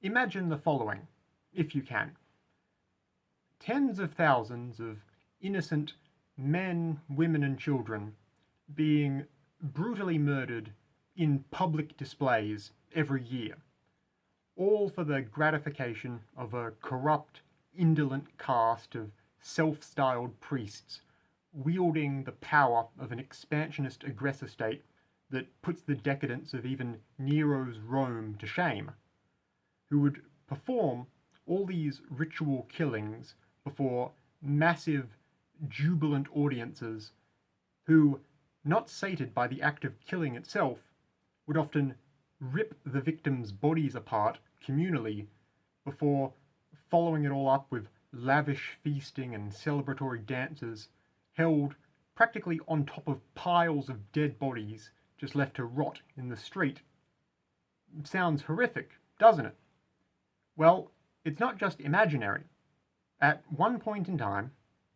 Imagine the following, if you can. Tens of thousands of innocent men, women and children being brutally murdered in public displays every year, all for the gratification of a corrupt, indolent caste of self-styled priests wielding the power of an expansionist aggressor state that puts the decadence of even Nero's Rome to shame, who would perform all these ritual killings before massive, jubilant audiences who, not sated by the act of killing itself, would often rip the victims' bodies apart communally before following it all up with lavish feasting and celebratory dances held practically on top of piles of dead bodies just left to rot in the street. Sounds horrific, doesn't it? Well, it's not just imaginary. At one point in time,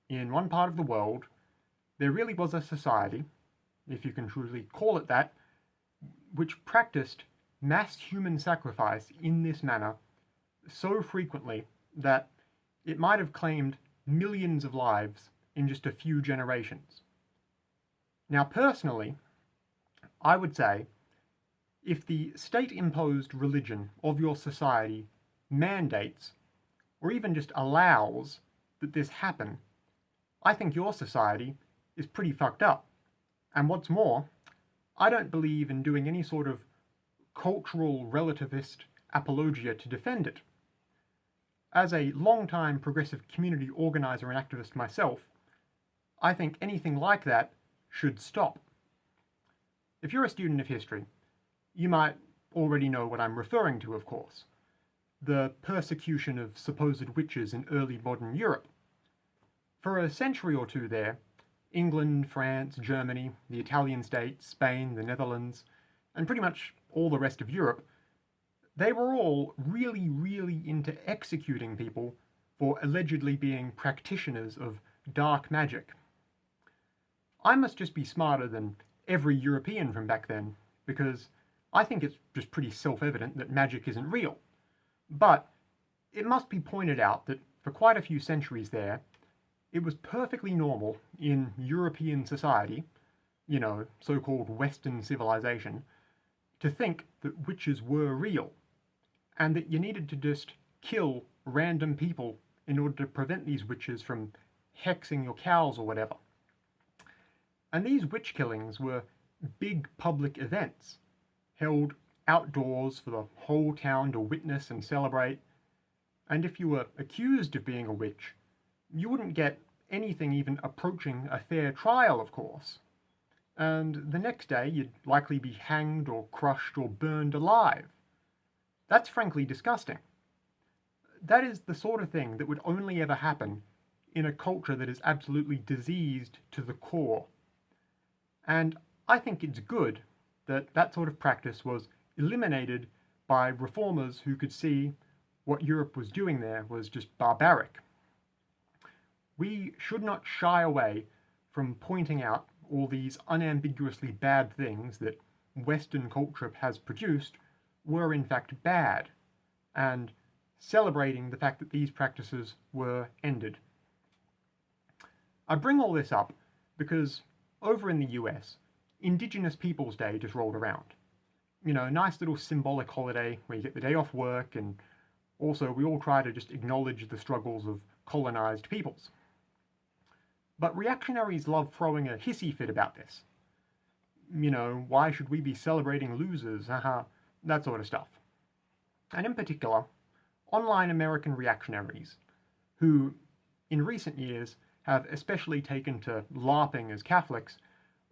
in one part of the world, there really was a society, if you can truly call it that, which practiced mass human sacrifice in this manner so frequently that it might have claimed millions of lives in just a few generations. Now, personally, I would say if the state-imposed religion of your society mandates, or even just allows, that this happen, I think your society is pretty fucked up. And what's more, I don't believe in doing any sort of cultural relativist apologia to defend it. As a long-time progressive community organizer and activist myself, I think anything like that should stop. If you're a student of history, you might already know what I'm referring to, of course. The persecution of supposed witches in early modern Europe. For a century or two there, England, France, Germany, the Italian states, Spain, the Netherlands, and pretty much all the rest of Europe, they were all really, really into executing people for allegedly being practitioners of dark magic. I must just be smarter than every European from back then, because I think it's just pretty self-evident that magic isn't real. But it must be pointed out that for quite a few centuries there, it was perfectly normal in European society, you know, so-called Western civilization, to think that witches were real, and that you needed to just kill random people in order to prevent these witches from hexing your cows or whatever. And these witch killings were big public events, held outdoors for the whole town to witness and celebrate, and if you were accused of being a witch, you wouldn't get anything even approaching a fair trial, of course. And the next day you'd likely be hanged or crushed or burned alive. That's frankly disgusting. That is the sort of thing that would only ever happen in a culture that is absolutely diseased to the core. And I think it's good that that sort of practice was eliminated by reformers who could see what Europe was doing there was just barbaric. We should not shy away from pointing out all these unambiguously bad things that Western culture has produced were in fact bad, and celebrating the fact that these practices were ended. I bring all this up because over in the US, Indigenous Peoples Day just rolled around. You know, a nice little symbolic holiday where you get the day off work, and also we all try to just acknowledge the struggles of colonized peoples. But reactionaries love throwing a hissy fit about this. You know, why should we be celebrating losers? That sort of stuff. And in particular, online American reactionaries, who in recent years have especially taken to LARPing as Catholics,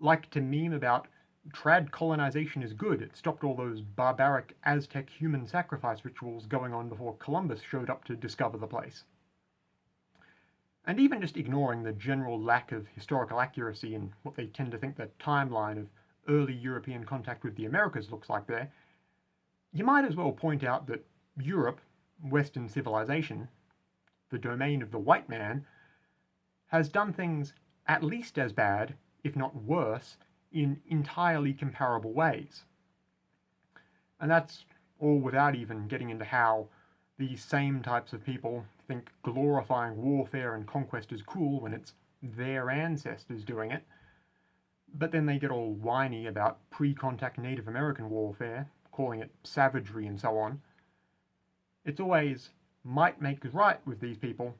like to meme about trad colonization is good. It stopped all those barbaric Aztec human sacrifice rituals going on before Columbus showed up to discover the place. And even just ignoring the general lack of historical accuracy in what they tend to think the timeline of early European contact with the Americas looks like there, you might as well point out that Europe, Western civilization, the domain of the white man, has done things at least as bad, if not worse, in entirely comparable ways. And that's all without even getting into how these same types of people think glorifying warfare and conquest is cool when it's their ancestors doing it, but then they get all whiny about pre-contact Native American warfare, calling it savagery and so on. It's always might makes right with these people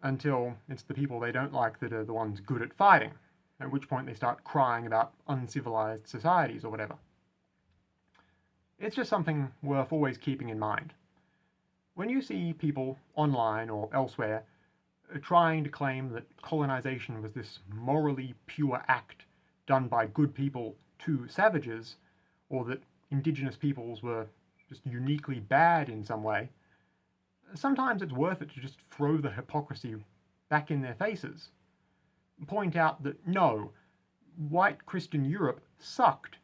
until it's the people they don't like that are the ones good at fighting, at which point they start crying about uncivilized societies or whatever. It's just something worth always keeping in mind. When you see people online or elsewhere trying to claim that colonization was this morally pure act done by good people to savages, or that indigenous peoples were just uniquely bad in some way, sometimes it's worth it to just throw the hypocrisy back in their faces. Point out that no, white Christian Europe sucked.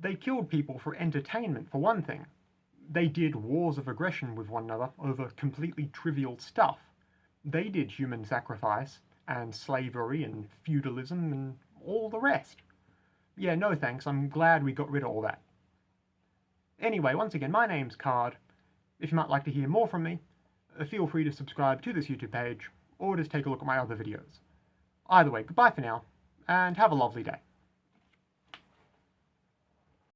They killed people for entertainment, for one thing. They did wars of aggression with one another over completely trivial stuff. They did human sacrifice, and slavery, and feudalism, and all the rest. Yeah, no thanks, I'm glad we got rid of all that. Anyway, once again, my name's Card. If you might like to hear more from me, feel free to subscribe to this YouTube page, or just take a look at my other videos. Either way, goodbye for now, and have a lovely day.